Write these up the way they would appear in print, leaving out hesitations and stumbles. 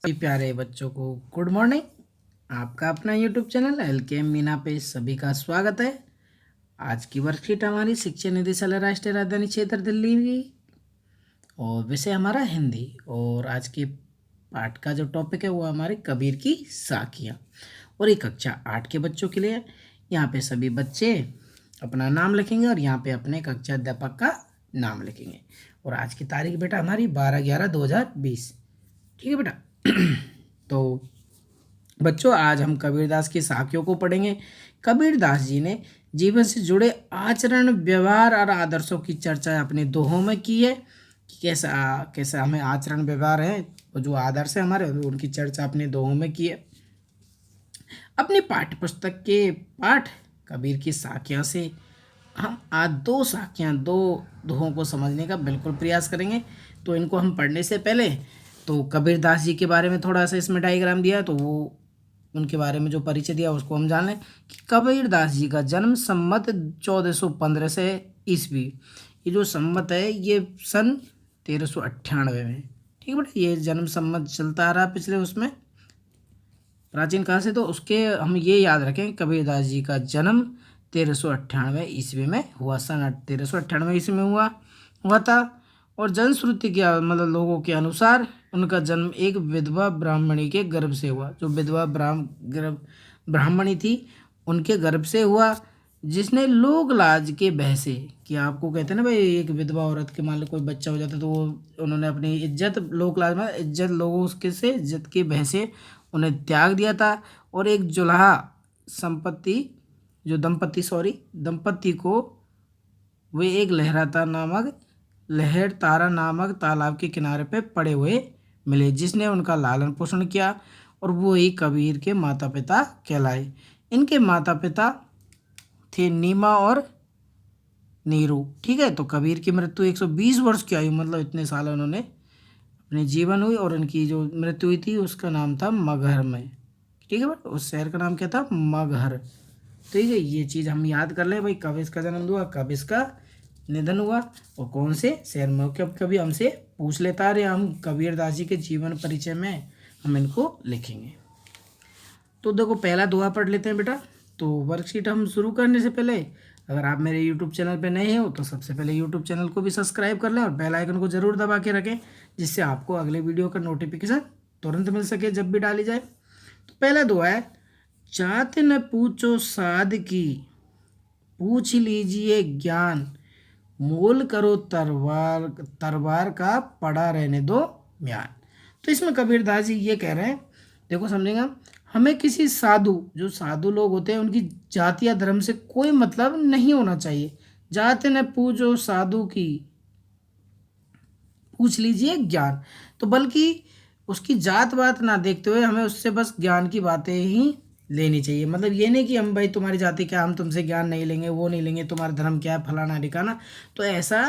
सभी प्यारे बच्चों को गुड मॉर्निंग। आपका अपना यूट्यूब चैनल एलकेएम मीना पे सभी का स्वागत है। आज की वर्कशीट हमारी शिक्षा निदेशालय राष्ट्रीय राजधानी क्षेत्र दिल्ली की और विषय हमारा हिंदी। और आज के पाठ का जो टॉपिक है वो हमारे कबीर की साखियाँ और ये कक्षा 8 के बच्चों के लिए। यहाँ पे सभी बच्चे अपना नाम लिखेंगे और यहाँ पे अपने कक्षा अध्यापक का नाम लिखेंगे। और आज की तारीख बेटा हमारी 12/11/2020। ठीक है बेटा। तो बच्चों आज हम कबीरदास की साखियों को पढ़ेंगे। कबीरदास जी ने जीवन से जुड़े आचरण, व्यवहार और आदर्शों की चर्चा अपने दोहों में की है कि कैसा कैसा हमें आचरण व्यवहार है और जो आदर्श है हमारे उनकी चर्चा अपने दोहों में की है। अपनी पाठ्य पुस्तक के पाठ कबीर की साखियाँ से हम आज दो साखियाँ, दो दोहों को समझने का बिल्कुल प्रयास करेंगे। तो इनको हम पढ़ने से पहले तो कबीरदास जी के बारे में थोड़ा सा इसमें डायग्राम दिया है, तो वो उनके बारे में जो परिचय दिया उसको हम जान लें कि कबीरदास जी का जन्म संमत 1415 से ईस्वी। ये जो संमत है ये सन 1398 में। ठीक है बेटा, ये जन्म संमत चलता आ रहा है पिछले उसमें प्राचीन काल से। तो उसके हम ये याद रखें कबीरदास जी का जन्म 1398 ईस्वी में हुआ, सन 1398 ईस्वी में हुआ था। और जनश्रुति के मतलब लोगों के अनुसार उनका जन्म एक विधवा ब्राह्मणी के गर्भ से हुआ। जो विधवा ब्राह्मणी थी उनके गर्भ से हुआ, जिसने लोक लाज के भय से, कि आपको कहते हैं ना भाई एक विधवा औरत के मान लो कोई बच्चा हो जाता तो वो उन्होंने अपनी इज्जत, लोक लाज में इज्जत, लोगों के से इज्जत के भय से उन्हें त्याग दिया था। और एक जुल्हा संपत्ति जो दंपत्ति को वे एक लहर तारा नामक तालाब के किनारे पे पड़े हुए मिले, जिसने उनका लालन पोषण किया और वो ही कबीर के माता पिता कहलाए। इनके माता पिता थे नीमा और नीरू। ठीक है, तो कबीर की मृत्यु 120 वर्ष की आयु, मतलब इतने साल उन्होंने अपने जीवन हुई। और इनकी जो मृत्यु हुई थी उसका नाम था मगहर में। ठीक है बट उस शहर का नाम क्या था? मगहर। ठीक है, ये चीज़ हम याद कर लें भाई, कब इसका जन्म हुआ, कब इसका निधन हुआ और कौन से शहर में। कब कभी हमसे पूछ लेता रहे, हम कबीरदास जी के जीवन परिचय में हम इनको लिखेंगे। तो देखो पहला दोहा पढ़ लेते हैं बेटा। तो वर्कशीट हम शुरू करने से पहले अगर आप मेरे यूट्यूब चैनल पे नए हो तो सबसे पहले यूट्यूब चैनल को भी सब्सक्राइब कर लें और बेल आइकन को ज़रूर दबा के रखें, जिससे आपको अगले वीडियो का नोटिफिकेशन तुरंत मिल सके जब भी डाली जाए। तो पहला दुआ है, जात न पूछो साध की, पूछ लीजिए ज्ञान, मोल करो तरवार का, पड़ा रहने दो म्यान। तो इसमें कबीरदास जी ये कह रहे हैं, देखो समझेगा, हमें किसी साधु, जो साधु लोग होते हैं उनकी जाति या धर्म से कोई मतलब नहीं होना चाहिए। जात न पूछो साधु की, पूछ लीजिए ज्ञान। तो बल्कि उसकी जात बात ना देखते हुए हमें उससे बस ज्ञान की बातें ही लेनी चाहिए। मतलब ये नहीं कि हम भाई तुम्हारी जाति क्या, हम तुमसे ज्ञान नहीं लेंगे, वो नहीं लेंगे, तुम्हारा धर्म क्या है, फलाना ढिकाना। तो ऐसा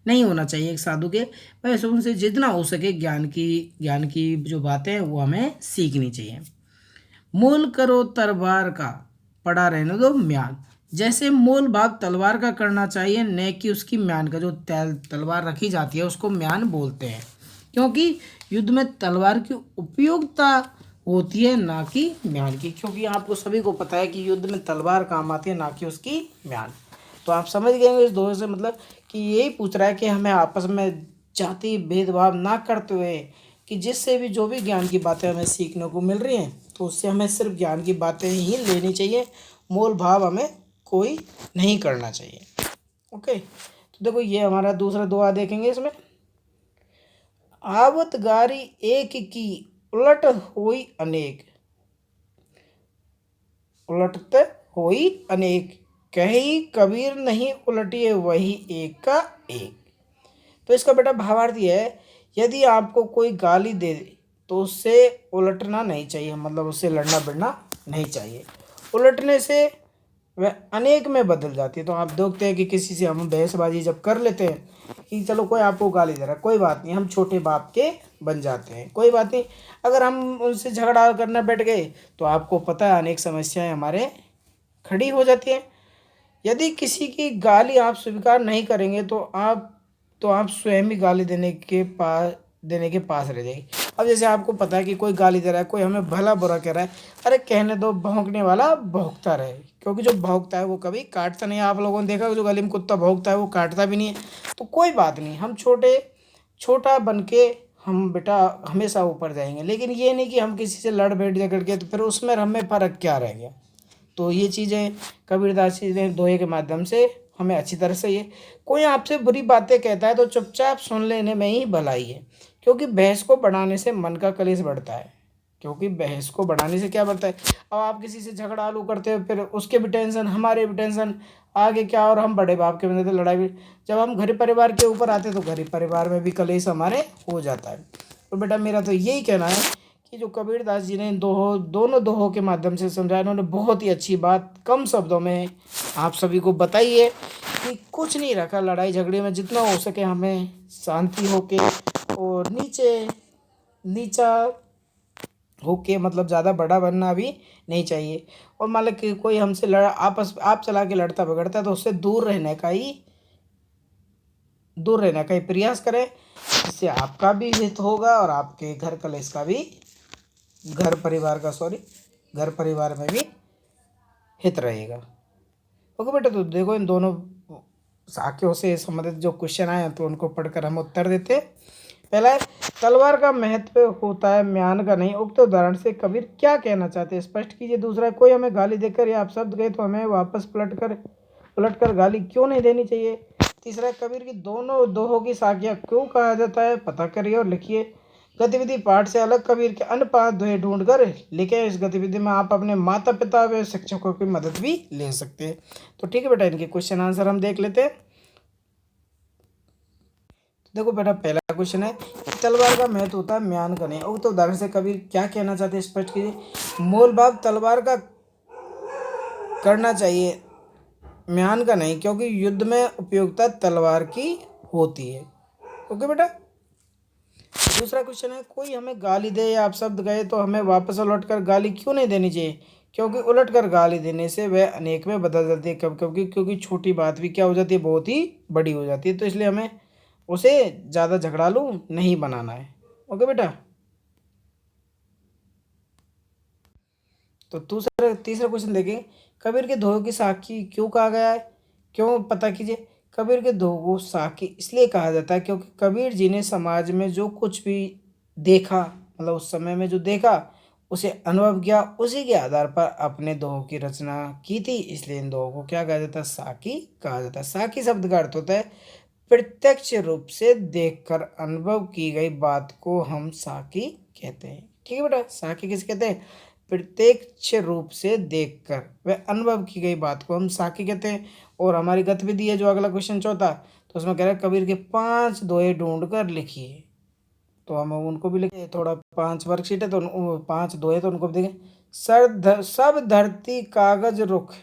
नहीं होना चाहिए एक साधु के। वैसे उनसे जितना हो सके ज्ञान की जो बातें हैं वो हमें सीखनी चाहिए। मोल करो तलवार का, पड़ा रहने दो म्यान। जैसे मोल भाव तलवार का करना चाहिए, न कि उसकी म्यान का। जो तलवार रखी जाती है उसको म्यान बोलते हैं, क्योंकि युद्ध में तलवार की उपयोगिता होती है ना कि म्यान की। क्योंकि आपको सभी को पता है कि युद्ध में तलवार काम आती है ना कि उसकी म्यान। तो आप समझ गए इस दोहे से, मतलब कि यही पूछ रहा है कि हमें आपस में जाति भेदभाव ना करते हुए, कि जिससे भी जो भी ज्ञान की बातें हमें सीखने को मिल रही हैं तो उससे हमें सिर्फ ज्ञान की बातें ही लेनी चाहिए, मोल भाव हमें कोई नहीं करना चाहिए। ओके, तो देखो ये हमारा दूसरा दुआ देखेंगे इसमें। आवत गारी एक की, उलट होई अनेक, उलटते होई अनेक, कही कबीर नहीं उलटिए वही एक का एक। तो इसका बेटा भावार्थ ये है, यदि आपको कोई गाली दे तो उससे उलटना नहीं चाहिए, मतलब उससे लड़ना भिड़ना नहीं चाहिए। उलटने से वह अनेक में बदल जाती है। तो आप देखते हैं कि किसी से हम बहसबाजी जब कर लेते हैं कि चलो कोई आपको गाली दे रहा है, कोई बात नहीं, हम छोटे बाप के बन जाते हैं, कोई बात नहीं। अगर हम उनसे झगड़ा करने बैठ गए तो आपको पता है अनेक समस्याएं हमारे खड़ी हो जाती हैं। यदि किसी की गाली आप स्वीकार नहीं करेंगे तो आप स्वयं ही गाली देने के पास रह जाएगी। अब जैसे आपको पता है कि कोई गाली दे रहा है, कोई हमें भला बुरा कह रहा है, अरे कहने दो, भौंकने वाला भौंकता रहे, क्योंकि जो भौंकता है वो कभी काटता नहीं है। आप लोगों ने देखा जो गली में कुत्ता भौंकता है वो काटता भी नहीं है। तो कोई बात नहीं, हम छोटा बन के हम बेटा हमेशा ऊपर जाएंगे, लेकिन ये नहीं कि हम किसी से लड़ बैठ झगड़ के, तो फिर उसमें हमें फ़र्क क्या रह गया। तो ये चीज़ें कबीरदास जी ने दोहे के माध्यम से हमें अच्छी तरह से, ये कोई आपसे बुरी बातें कहता है तो चुपचाप सुन लेने में ही भलाई है, क्योंकि बहस को बढ़ाने से मन का कलेश बढ़ता है। क्योंकि बहस को बढ़ाने से क्या बढ़ता है, अब आप किसी से झगड़ा आलू करते हो, फिर उसके भी टेंशन, हमारे भी टेंशन, आगे क्या, और हम बड़े बाप के बंदे तो लड़ाई भी। जब हम घर परिवार के ऊपर आते तो घर परिवार में भी कलेश हमारे हो जाता है। तो बेटा मेरा तो यही कहना है कि जो कबीरदास जी ने दोनों दोहों के माध्यम से समझाया, उन्होंने बहुत ही अच्छी बात कम शब्दों में आप सभी को बताई है कि कुछ नहीं रखा लड़ाई झगड़े में, जितना हो सके हमें शांति होके और नीचा होके, मतलब ज़्यादा बड़ा बनना भी नहीं चाहिए। और मान लो कि कोई हमसे आप चला के लड़ता झगड़ता है तो उससे दूर रहने का ही प्रयास करें। इससे आपका भी हित होगा और आपके घर कलेश का भी, घर परिवार में भी हित रहेगा। ओके बेटा, तो देखो इन दोनों साक्यों से संबंधित जो क्वेश्चन आए हैं तो उनको पढ़कर हम उत्तर देते हैं। पहला है, तलवार का महत्व होता है म्यान का नहीं, उक्त उदाहरण से कबीर क्या कहना चाहते हैं, स्पष्ट कीजिए। दूसरा है, कोई हमें गाली देकर या अपशब्द गए तो हमें वापस पलट कर गाली क्यों नहीं देनी चाहिए। तीसरा है, कबीर की दोनों दोहों की साखियाँ क्यों कहा जाता है, पता करिए और लिखिए। गतिविधि पाठ से अलग कबीर के अन्य 5 दोहे ढूंढ कर लिखे। इस गतिविधि में आप अपने माता पिता व शिक्षकों की मदद भी ले सकते हैं। तो ठीक है बेटा, इनके क्वेश्चन आंसर हम देख लेते हैं। देखो बेटा, पहला क्वेश्चन है, तलवार का महत्व होता है म्यान का नहीं, उक्त उदाहरण से कबीर क्या कहना चाहते हैं, स्पष्ट कीजिए। मोल भाव तलवार का करना चाहिए, म्यान का नहीं, क्योंकि युद्ध में उपयोगिता तलवार की होती है। ओके बेटा। दूसरा क्वेश्चन है, कोई हमें गाली दे या अपशब्द गए तो हमें वापस उलट कर गाली क्यों नहीं देनी चाहिए, क्योंकि उलट कर गाली देने से वह अनेक में बदल जाती है कब कभी, क्योंकि छोटी बात भी क्या हो जाती है, बहुत ही बड़ी हो जाती है। तो इसलिए हमें उसे ज़्यादा झगड़ालू नहीं बनाना है। ओके बेटा। तो तीसरा क्वेश्चन देखें, कबीर के दोहों की साखी क्यों कहा गया है, क्यों, पता कीजिए। कबीर के दोहों को साखी इसलिए कहा जाता है क्योंकि कबीर जी ने समाज में जो कुछ भी देखा, मतलब उस समय में जो देखा, उसे अनुभव किया, उसी के आधार पर अपने दोहों की रचना की थी। इसलिए इन दोहों को क्या कहा जाता है, साखी कहा जाता है। साखी शब्द का अर्थ होता है प्रत्यक्ष रूप से देखकर अनुभव की गई बात को हम साखी कहते हैं। ठीक है बेटा, साखी किसे कहते हैं, प्रत्यक्ष रूप से देखकर वह अनुभव की गई बात को हम साखी कहते हैं। और हमारी गतिविधि है जो अगला क्वेश्चन चौथा, तो उसमें कह रहा है कबीर के 5 दोहे ढूंढ कर लिखिए। तो हम उनको भी लिखे, थोड़ा 5 वर्कशीट है तो 5 दोहे तो उनको भी देखें। सब धरती कागज रुख,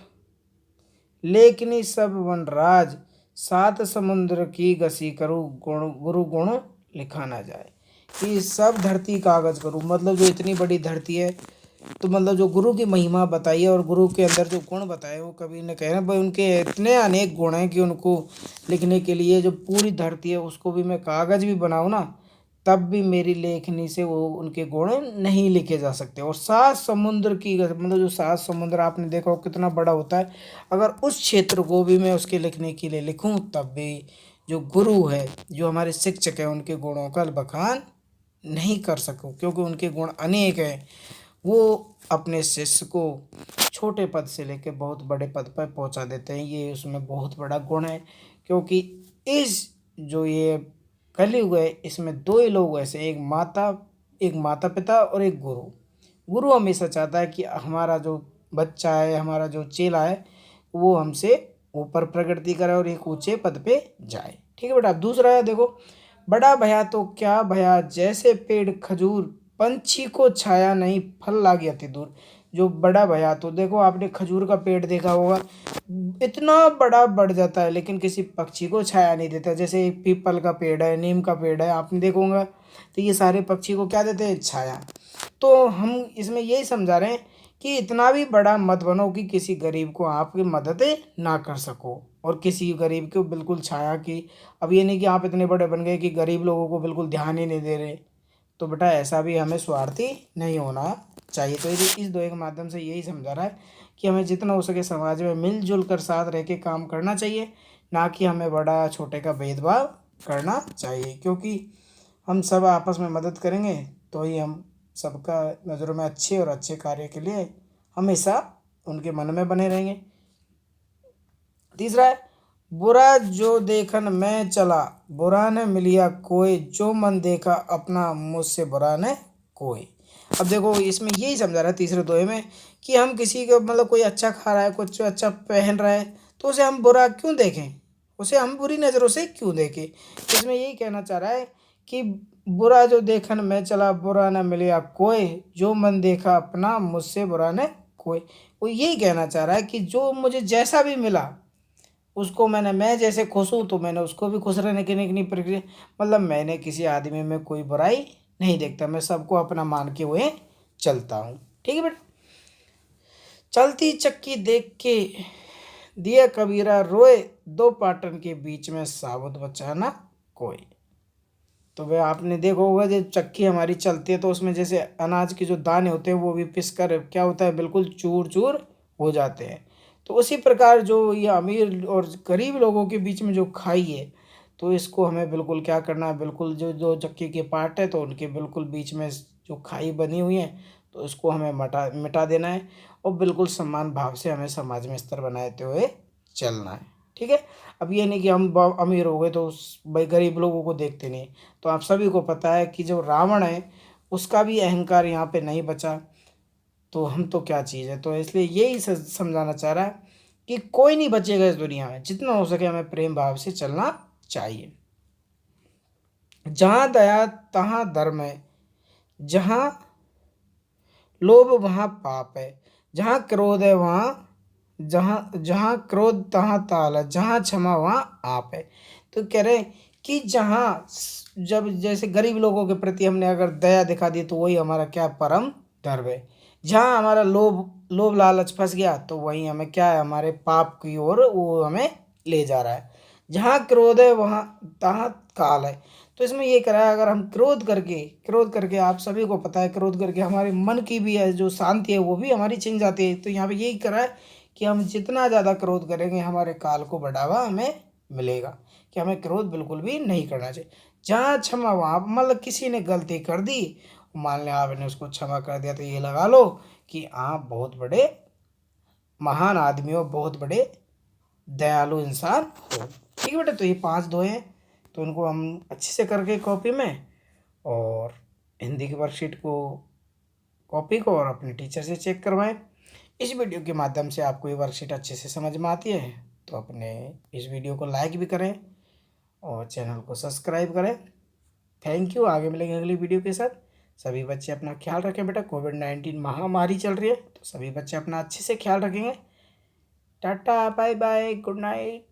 लेखनी सब वनराज, 7 समुद्र की गसी करूँ, गुरु गुण लिखा ना जाए। कि सब धरती कागज करूँ, मतलब जो इतनी बड़ी धरती है, तो मतलब जो गुरु की महिमा बताई है और गुरु के अंदर जो गुण बताए, वो कबीर ने कहे ना भाई, उनके इतने अनेक गुण हैं कि उनको लिखने के लिए जो पूरी धरती है उसको भी मैं कागज भी बनाऊँ ना, तब भी मेरी लेखनी से वो उनके गुण नहीं लिखे जा सकते। और 7 समुद्र की, मतलब जो 7 समुद्र आपने देखा वो कितना बड़ा होता है, अगर उस क्षेत्र को भी मैं उसके लिखने के लिए लिखूं, तब भी जो गुरु है, जो हमारे शिक्षक हैं, उनके गुणों का बखान नहीं कर सकूं, क्योंकि उनके गुण अनेक हैं। वो अपने शिष्य को छोटे पद से लेकर बहुत बड़े पद पर पहुंचा देते हैं, ये उसमें बहुत बड़ा गुण है। क्योंकि इस जो ये कलयुग है, इसमें 2 ही लोग ऐसे, एक माता पिता और एक गुरु। गुरु हमेशा चाहता है कि हमारा जो बच्चा है, हमारा जो चेला है, वो हमसे ऊपर प्रगति करे और एक ऊंचे पद पे जाए। ठीक है बेटा। अब दूसरा है, देखो, बड़ा भया तो क्या भया, जैसे पेड़ खजूर, पंछी को छाया नहीं, फल लागी अति दूर। जो बड़ा भया, तो देखो आपने खजूर का पेड़ देखा होगा, इतना बड़ा बढ़ जाता है लेकिन किसी पक्षी को छाया नहीं देता। जैसे एक पीपल का पेड़ है, नीम का पेड़ है, आपने देखा होगा, तो ये सारे पक्षी को क्या देते हैं, छाया। तो हम इसमें यही समझा रहे हैं कि इतना भी बड़ा मत बनो कि किसी गरीब को आपकी मदद ना कर सको, और किसी गरीब को बिल्कुल छाया की। अब ये नहीं कि आप इतने बड़े बन गए कि गरीब लोगों को बिल्कुल ध्यान ही नहीं दे रहे, तो बेटा ऐसा भी हमें स्वार्थी नहीं होना चाहिए। तो इस दोहे के माध्यम से यही समझा रहा है कि हमें जितना हो सके समाज में मिलजुल कर साथ रह के काम करना चाहिए, ना कि हमें बड़ा छोटे का भेदभाव करना चाहिए। क्योंकि हम सब आपस में मदद करेंगे तो ही हम सबका नज़रों में अच्छे और अच्छे कार्य के लिए हमेशा उनके मन में बने रहेंगे। तीसरा है, बुरा जो देखन मैं चला बुरा न मिलिया कोई, जो मन देखा अपना मुझसे बुरा न कोई। अब देखो इसमें यही समझा रहा है तीसरे दोहे में कि हम किसी को मतलब कोई अच्छा खा रहा है, कुछ अच्छा पहन रहा है, तो उसे हम बुरा क्यों देखें, उसे हम बुरी नज़रों से क्यों देखें। इसमें यही कहना चाह रहा है कि बुरा जो देखन मैं चला बुरा न मिलिया कोई, जो मन देखा अपना मुझसे बुरा न कोई। वो यही कहना चाह रहा है कि जो मुझे जैसा भी मिला उसको मैं जैसे खुश हूँ तो मैंने उसको भी खुश रहने की नहीं प्रक्रिया, मतलब मैंने किसी आदमी में कोई बुराई नहीं देखता, मैं सबको अपना मान के हुए चलता हूँ। ठीक है बेटा। चलती चक्की देख के दिया कबीरा रोए, दो पाटन के बीच में साबुत बचाना कोई। तो भाई आपने देखा होगा जब चक्की हमारी चलती है तो उसमें जैसे अनाज के जो दाने होते हैं वो भी पिस कर क्या होता है, बिल्कुल चूर चूर हो जाते हैं। तो उसी प्रकार जो ये अमीर और गरीब लोगों के बीच में जो खाई है, तो इसको हमें बिल्कुल क्या करना है, बिल्कुल जो जो चक्की के पार्ट है तो उनके बिल्कुल बीच में जो खाई बनी हुई है तो इसको हमें मिटा देना है और बिल्कुल समान भाव से हमें समाज में स्तर बनाते हुए चलना है। ठीक है। अब ये नहीं कि हम अमीर हो गए तो भाई गरीब लोगों को देखते नहीं। तो आप सभी को पता है कि जो रावण है उसका भी अहंकार यहाँ पे नहीं बचा, तो हम तो क्या चीज़ है। तो इसलिए यही समझाना चाह रहा है कि कोई नहीं बचेगा इस दुनिया में, जितना हो सके हमें प्रेम भाव से चलना चाहिए। जहाँ दया तहाँ धर्म है, जहाँ लोभ वहाँ पाप है, जहाँ क्रोध है वहाँ जहाँ जहाँ क्रोध तहाँ ताल है, जहाँ क्षमा वहाँ आप है। तो कह रहे हैं कि जहाँ जब जैसे गरीब लोगों के प्रति हमने अगर दया दिखा दी तो वही हमारा क्या परम धर्म है। जहाँ हमारा लोभ लोभ लालच फंस गया तो वही हमें क्या है, हमारे पाप की ओर वो हमें ले जा रहा है। जहाँ क्रोध है वहाँ तहाँ काल है। तो इसमें ये करा है, अगर हम क्रोध करके आप सभी को पता है क्रोध करके हमारे मन की भी है जो शांति है वो भी हमारी छिन जाती है। तो यहाँ पे यही करा है कि हम जितना ज़्यादा क्रोध करेंगे हमारे काल को बढ़ावा हमें मिलेगा, कि हमें क्रोध बिल्कुल भी नहीं करना चाहिए। जहाँ क्षमा वहाँ, मतलब किसी ने गलती कर दी, मान लें आपने उसको क्षमा कर दिया, तो ये लगा लो कि आप बहुत बड़े महान आदमी हो, बहुत बड़े दयालु इंसान हो। ठीक है बेटा। तो ये 5 दोहे हैं, तो उनको हम अच्छे से करके कॉपी में और हिंदी की वर्कशीट को कॉपी को और अपने टीचर से चेक करवाएं। इस वीडियो के माध्यम से आपको ये वर्कशीट अच्छे से समझ में आती है तो अपने इस वीडियो को लाइक भी करें और चैनल को सब्सक्राइब करें। Thank you. आगे मिलेंगे अगली वीडियो के साथ। सभी बच्चे अपना ख्याल रखें बेटा, कोविड-19 महामारी चल रही है तो सभी बच्चे अपना अच्छे से ख्याल रखेंगे। Tata, bye bye, good night.